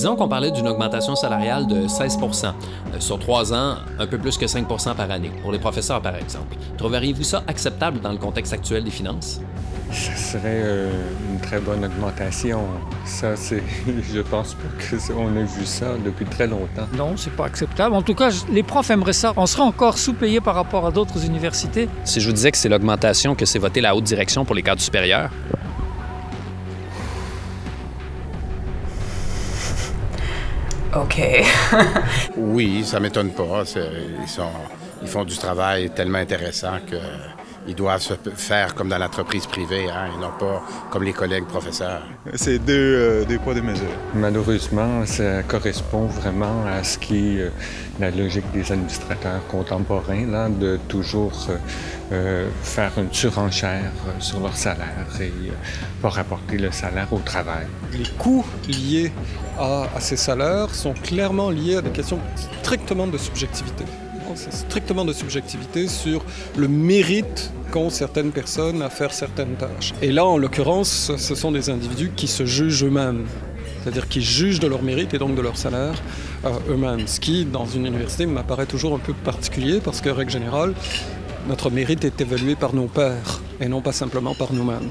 Disons qu'on parlait d'une augmentation salariale de 16 sur 3 ans, un peu plus que 5 par année, pour les professeurs par exemple. Trouveriez-vous ça acceptable dans le contexte actuel des finances? Ça serait une très bonne augmentation. Ça, je pense pas qu'on ait vu ça depuis très longtemps. Non, c'est pas acceptable. En tout cas, les profs aimeraient ça. On serait encore sous-payés par rapport à d'autres universités. Si je vous disais que c'est l'augmentation que s'est votée la haute direction pour les cadres supérieurs? OK. Oui, ça m'étonne pas. Ils font du travail tellement intéressant qu'ils doivent se faire comme dans l'entreprise privée, hein, et non pas comme les collègues professeurs. C'est deux poids, deux mesures. Malheureusement, ça correspond vraiment à ce qui est la logique des administrateurs contemporains, là, de toujours faire une surenchère sur leur salaire et pas rapporter le salaire au travail. Les coûts liés à ces salaires sont clairement liés à des questions strictement de subjectivité. C'est strictement de subjectivité sur le mérite qu'ont certaines personnes à faire certaines tâches. Et là, en l'occurrence, ce sont des individus qui se jugent eux-mêmes. C'est-à-dire qu'ils jugent de leur mérite et donc de leur salaire eux-mêmes. Ce qui, dans une université, m'apparaît toujours un peu particulier parce que, règle générale, notre mérite est évalué par nos pairs et non pas simplement par nous-mêmes.